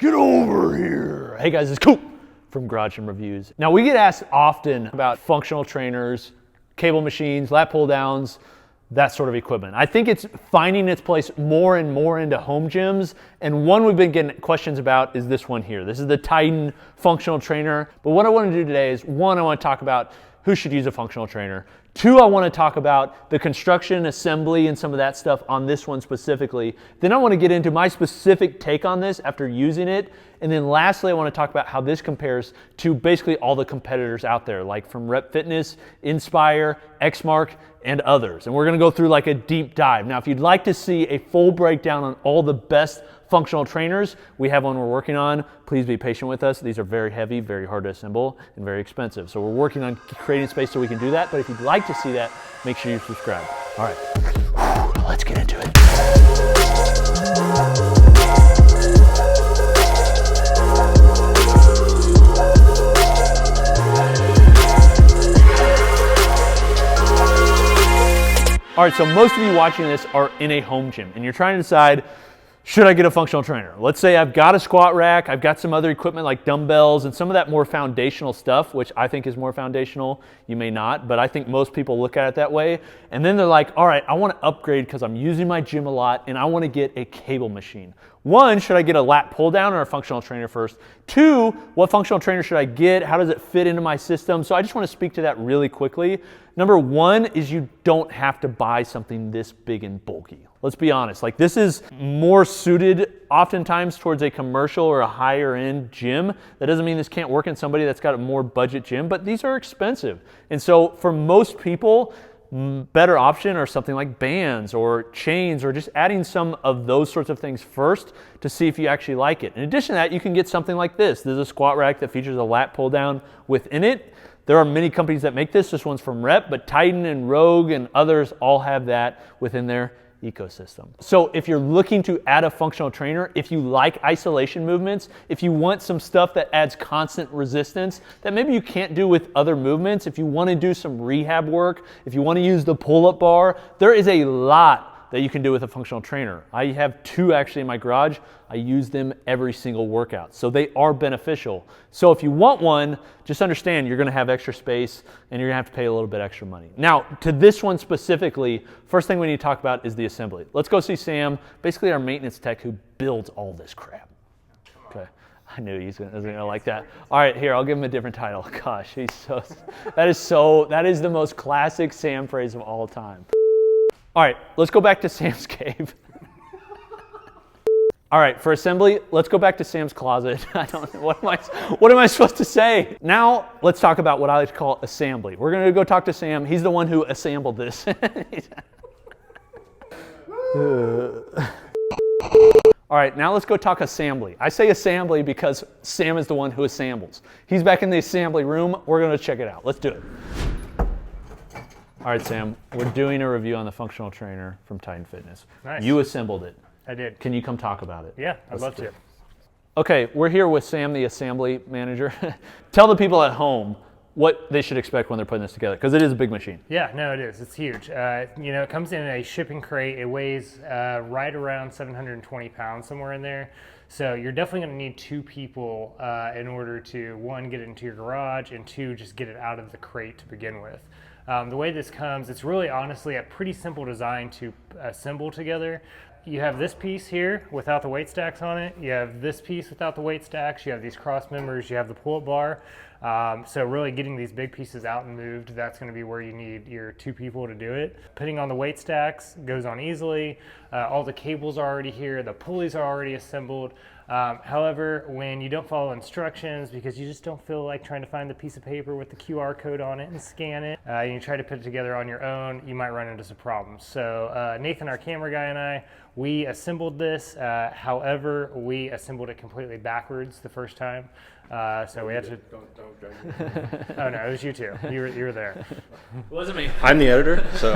Get over here. Hey guys, it's Coop from Garage Gym Reviews. Now we get asked often about functional trainers, cable machines, lat pull downs, that sort of equipment. I think it's finding its place more and more into home gyms, and one we've been getting questions about is this one here. This is the Titan functional trainer. But what I want to do today is, one, I want to talk about who should use a functional trainer. Two, I want to talk about the construction, assembly, and some of that stuff on this one specifically. Then I want to get into my specific take on this after using it. And then lastly, I want to talk about how this compares to basically all the competitors out there, like from Rep Fitness, Inspire, Xmark, and others. And we're going to go through like a deep dive. Now, if you'd like to see a full breakdown on all the best functional trainers, we have one we're working on. Please be patient with us. These are very heavy, very hard to assemble, and very expensive. So we're working on creating space so we can do that. But if you'd like to see that, make sure you subscribe. All right, let's get into it. All right, so most of you watching this are in a home gym, and you're trying to decide, should I get a functional trainer? Let's say I've got a squat rack, I've got some other equipment like dumbbells and some of that more foundational stuff, which I think is more foundational. You may not, but I think most people look at it that way. And then they're like, all right, I want to upgrade because I'm using my gym a lot and I want to get a cable machine. One, should I get a lat pull down or a functional trainer first? Two, what functional trainer should I get? How does it fit into my system? So I just want to speak to that really quickly. Number one is you don't have to buy something this big and bulky. Let's be honest, like this is more suited oftentimes towards a commercial or a higher end gym. That doesn't mean this can't work in somebody that's got a more budget gym, but these are expensive. And so for most people, better option are something like bands or chains or just adding some of those sorts of things first to see if you actually like it. In addition to that, you can get something like this. This is a squat rack that features a lat pull down within it. There are many companies that make this. This one's from Rep, but Titan and Rogue and others all have that within their ecosystem. So if you're looking to add a functional trainer, if you like isolation movements, if you want some stuff that adds constant resistance that maybe you can't do with other movements, if you want to do some rehab work, if you want to use the pull-up bar, there is a lot that you can do with a functional trainer. I have two actually in my garage. I use them every single workout. So they are beneficial. So if you want one, just understand you're gonna have extra space and you're gonna have to pay a little bit extra money. Now, to this one specifically, first thing we need to talk about is the assembly. Let's go see Sam, basically our maintenance tech who builds all this crap. Okay. I knew he was gonna like that. All right, here, I'll give him a different title. Gosh, that is the most classic Sam phrase of all time. All right, let's go back to Sam's cave. All right, for assembly, let's go back to Sam's closet. I don't know, what am I supposed to say? Now, let's talk about what I like to call assembly. We're gonna go talk to Sam. He's the one who assembled this. All right, now let's go talk assembly. I say assembly because Sam is the one who assembles. He's back in the assembly room. We're gonna check it out. Let's do it. All right, Sam, we're doing a review on the functional trainer from Titan Fitness. Nice. You assembled it. I did. Can you come talk about it? Yeah, I'd love to. Okay, we're here with Sam, the assembly manager. Tell the people at home what they should expect when they're putting this together, because it is a big machine. Yeah, no, it is. It's huge. It comes in a shipping crate. It weighs right around 720 pounds, somewhere in there. So you're definitely going to need two people in order to, one, get it into your garage, and two, just get it out of the crate to begin with. The way this comes, it's really honestly a pretty simple design to assemble together. You have this piece here without the weight stacks on it. You have this piece without the weight stacks. You have these cross members. You have the pull-up bar. So really getting these big pieces out and moved, that's going to be where you need your two people to do it. Putting on the weight stacks goes on easily. All the cables are already here. The pulleys are already assembled. However, when you don't follow instructions because you just don't feel like trying to find the piece of paper with the QR code on it and scan it, and you try to put it together on your own, you might run into some problems. So Nathan, our camera guy, and I, we assembled this. However, we assembled it completely backwards the first time. So we had to. Don't judge me. Oh no, it was you two. You were there. It wasn't me. I'm the editor, so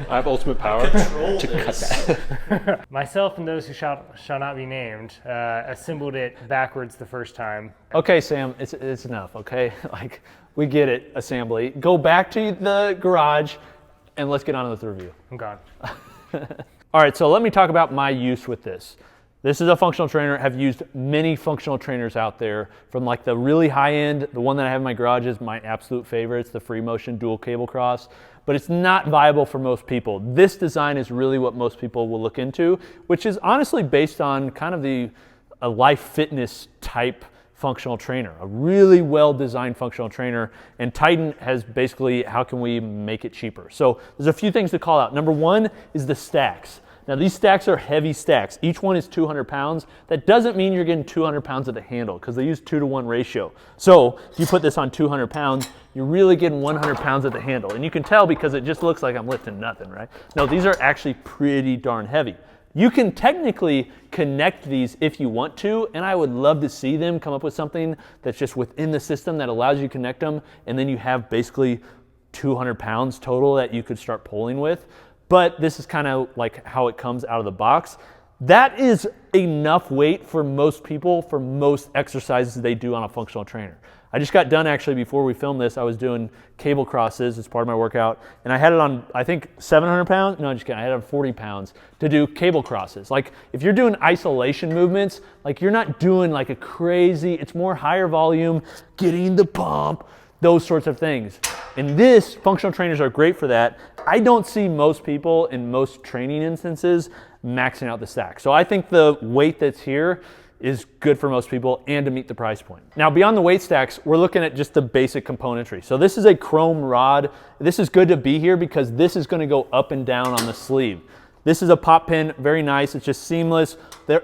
I have ultimate power to cut that. Myself and those who shall not be named assembled it backwards the first time. Okay, Sam, it's enough. Okay, like we get it. Assembly. Go back to the garage, and let's get on with the review. I'm gone. All right, so let me talk about my use with this. This is a functional trainer. Have used many functional trainers out there, from like the really high end. The one that I have in my garage is my absolute favorite. It's the Free Motion dual cable cross, but it's not viable for most people. This design is really what most people will look into, which is honestly based on kind of a life fitness type functional trainer, a really well designed functional trainer. And Titan has basically, how can we make it cheaper? So there's a few things to call out. Number one is the stacks. Now these stacks are heavy stacks. Each one is 200 pounds. That doesn't mean you're getting 200 pounds of the handle, because they use 2-to-1 ratio. So if you put this on 200 pounds, you're really getting 100 pounds at the handle. And you can tell because it just looks like I'm lifting nothing, right? No, these are actually pretty darn heavy. You can technically connect these if you want to, and I would love to see them come up with something that's just within the system that allows you to connect them, and then you have basically 200 pounds total that you could start pulling with. But this is kind of like how it comes out of the box. That is enough weight for most people for most exercises they do on a functional trainer. I just got done actually before we filmed this. I was doing cable crosses as part of my workout, and I had it on, I think 700 pounds. No, just kidding. I had it on 40 pounds to do cable crosses. Like if you're doing isolation movements, like you're not doing like a crazy, it's more higher volume, getting the pump, those sorts of things. And this, functional trainers are great for that. I don't see most people in most training instances maxing out the stack. So I think the weight that's here is good for most people and to meet the price point. Now beyond the weight stacks, we're looking at just the basic componentry. So this is a chrome rod. This is good to be here because this is going to go up and down on the sleeve. This is a pop pin, very nice. It's just seamless.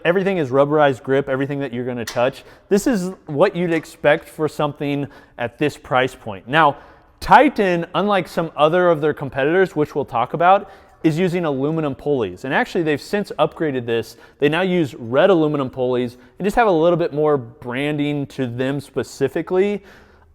Everything is rubberized grip, everything that you're going to touch. This is what you'd expect for something at this price point. Now, Titan, unlike some other of their competitors, which we'll talk about, is using aluminum pulleys. And actually they've since upgraded this. They now use red aluminum pulleys and just have a little bit more branding to them specifically.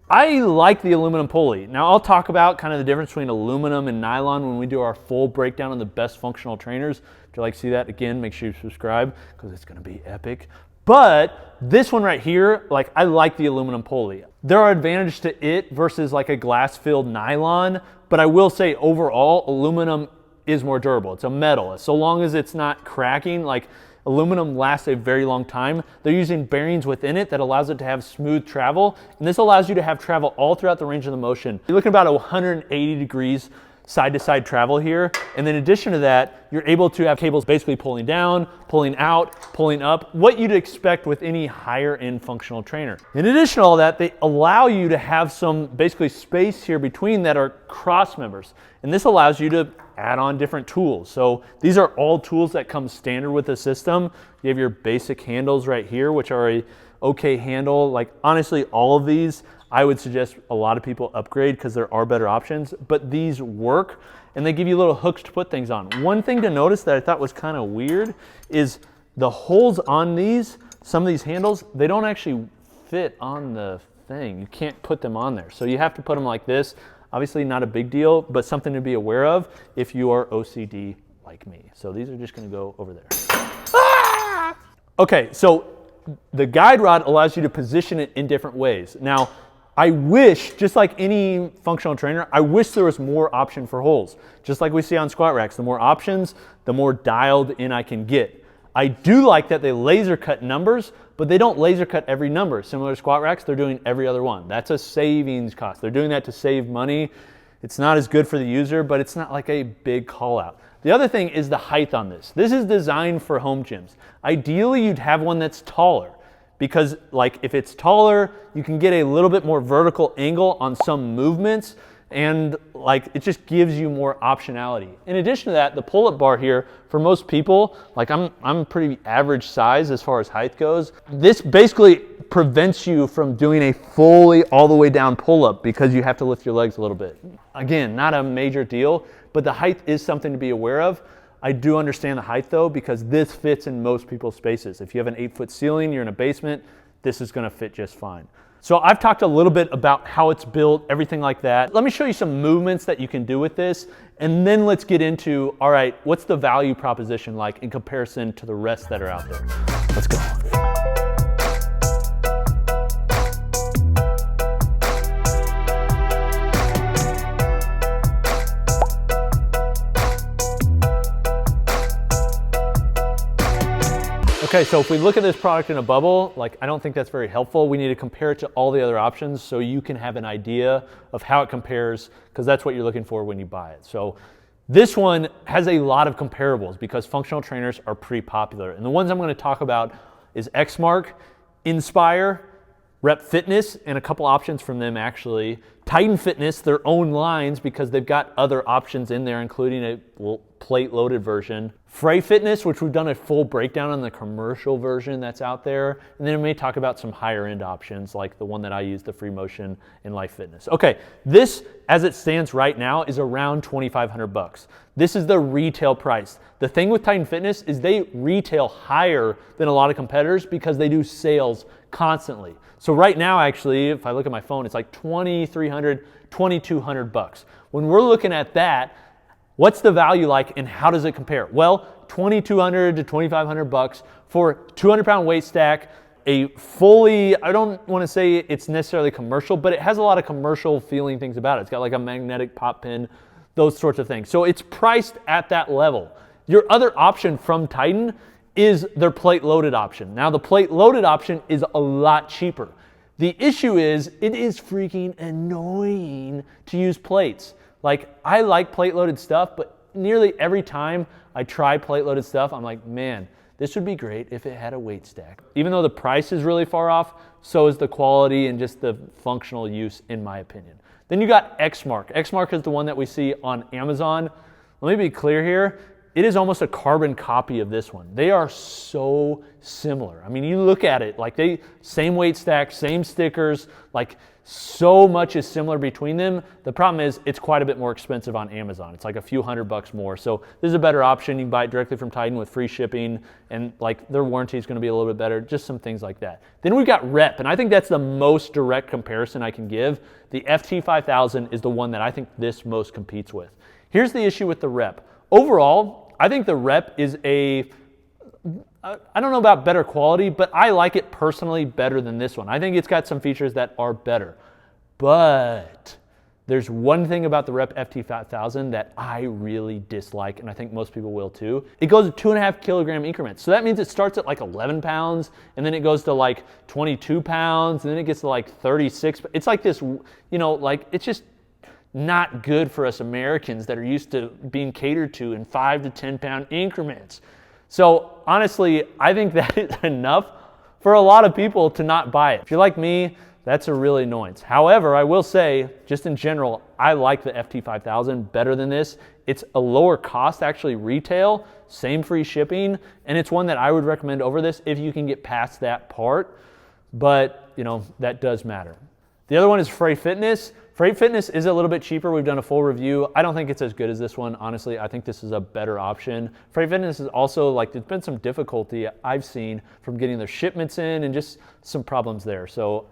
I like the aluminum pulley. Now I'll talk about kind of the difference between aluminum and nylon when we do our full breakdown on the best functional trainers. If you'd like to see that, again, make sure you subscribe because it's gonna be epic. But this one right here, like I like the aluminum pulley. There are advantages to it versus like a glass-filled nylon, but I will say overall, aluminum is more durable. It's a metal. So long as it's not cracking, like aluminum lasts a very long time. They're using bearings within it that allows it to have smooth travel. And this allows you to have travel all throughout the range of the motion. You're looking about 180 degrees side-to-side travel here. And then in addition to that, you're able to have cables basically pulling down, pulling out, pulling up, what you'd expect with any higher end functional trainer. In addition to all that, they allow you to have some basically space here between that are cross members. And this allows you to add on different tools. So these are all tools that come standard with the system. You have your basic handles right here, which are a okay handle. Like honestly, all of these, I would suggest a lot of people upgrade because there are better options, but these work and they give you little hooks to put things on. One thing to notice that I thought was kind of weird is the holes on these, some of these handles, they don't actually fit on the thing. You can't put them on there. So you have to put them like this. Obviously not a big deal, but something to be aware of if you are OCD like me. So these are just gonna go over there. Ah! Okay, so the guide rod allows you to position it in different ways. Now, I wish, just like any functional trainer, I wish there was more option for holes. Just like we see on squat racks, the more options, the more dialed in I can get. I do like that they laser cut numbers, but they don't laser cut every number. Similar to squat racks, they're doing every other one. That's a savings cost. They're doing that to save money. It's not as good for the user, but it's not like a big call out. The other thing is the height on this. This is designed for home gyms. Ideally, you'd have one that's taller, because like if it's taller, you can get a little bit more vertical angle on some movements, and like it just gives you more optionality. In addition to that, the pull-up bar here, for most people, like I'm pretty average size as far as height goes. This basically prevents you from doing a fully all the way down pull-up because you have to lift your legs a little bit. Again, not a major deal, but the height is something to be aware of. I do understand the height though, because this fits in most people's spaces. If you have an 8-foot ceiling, you're in a basement, this is gonna fit just fine. So I've talked a little bit about how it's built, everything like that. Let me show you some movements that you can do with this, and then let's get into, all right, what's the value proposition like in comparison to the rest that are out there? Let's go. Okay, Okay, so if we look at this product in a bubble, like I don't think that's very helpful. We need to compare it to all the other options so you can have an idea of how it compares, because that's what you're looking for when you buy it. So this one has a lot of comparables because functional trainers are pretty popular. And the ones I'm going to talk about is Xmark, Inspire, Rep Fitness, and a couple options from them actually. Titan Fitness, their own lines because they've got other options in there, including a plate loaded version. Frey Fitness, which we've done a full breakdown on the commercial version that's out there. And then we may talk about some higher end options like the one that I use, the Free Motion and Life Fitness. Okay, this as it stands right now is around $2,500. This is the retail price. The thing with Titan Fitness is they retail higher than a lot of competitors because they do sales constantly. So right now, actually, if I look at my phone, it's like $2,300, $2,200. When we're looking at that, what's the value like and how does it compare? Well, $2,200 to $2,500 for 200-pound weight stack, a fully, I don't want to say it's necessarily commercial, but it has a lot of commercial feeling things about it. It's got like a magnetic pop pin, those sorts of things. So it's priced at that level. Your other option from Titan is their plate loaded option. Now the plate loaded option is a lot cheaper. The issue is it is freaking annoying to use plates. Like I like plate loaded stuff, but nearly every time I try plate loaded stuff, I'm like, man, this would be great if it had a weight stack. Even though the price is really far off, so is the quality and just the functional use in my opinion. Then you got Xmark. Xmark is the one that we see on Amazon. Let me be clear here. It is almost a carbon copy of this one. They are so similar. I mean, you look at it, like same weight stack, same stickers, like so much is similar between them. The problem is it's quite a bit more expensive on Amazon. It's like a few $100 more. So this is a better option. You can buy it directly from Titan with free shipping and like their warranty is going to be a little bit better, just some things like that. Then we've got Rep, and I think that's the most direct comparison I can give. The FT5000 is the one that I think this most competes with. Here's the issue with the Rep. Overall, I think the Rep is I don't know about better quality, but I like it personally better than this one. I think it's got some features that are better. But there's one thing about the Rep FT5000 that I really dislike, and I think most people will too. It goes to 2.5 kilogram increments. So that means it starts at like 11 pounds, and then it goes to like 22 pounds, and then it gets to like 36. It's like this, like it's just not good for us Americans that are used to being catered to in 5 to 10 pound increments. So honestly, I think that is enough for a lot of people to not buy it. If you're like me, that's a real annoyance. However, I will say, just in general, I like the FT5000 better than this. It's a lower cost actually retail, same free shipping, and it's one that I would recommend over this if you can get past that part, but that does matter. The other one is Frey Fitness. Frey Fitness is a little bit cheaper. We've done a full review. I don't think it's as good as this one. Honestly, I think this is a better option. Frey Fitness is also there's been some difficulty I've seen from getting their shipments in and just some problems there. So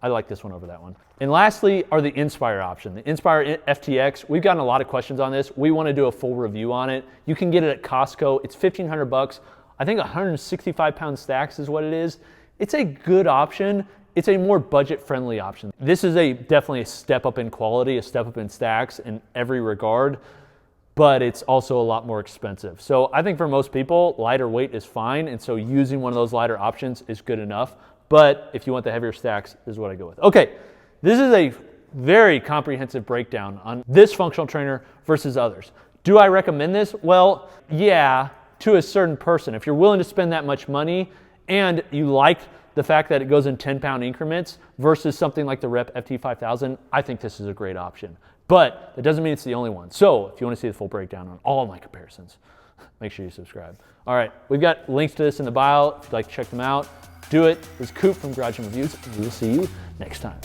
I like this one over that one. And lastly are the Inspire option. The Inspire FTX, we've gotten a lot of questions on this. We want to do a full review on it. You can get it at Costco. It's $1,500. I think 165 pound stacks is what it is. It's a good option. It's a more budget-friendly option. This is definitely a step up in quality, a step up in stacks in every regard, but it's also a lot more expensive. So I think for most people, lighter weight is fine, and so using one of those lighter options is good enough. But if you want the heavier stacks, this is what I go with. Okay, this is a very comprehensive breakdown on this functional trainer versus others. Do I recommend this? Well, yeah, to a certain person. If you're willing to spend that much money and you like the fact that it goes in 10-pound increments versus something like the Rep FT5000, I think this is a great option. But that doesn't mean it's the only one. So if you want to see the full breakdown on all of my comparisons, make sure you subscribe. All right, we've got links to this in the bio. If you'd like to check them out, do it. This is Coop from Garage Gym Reviews, and we will see you next time.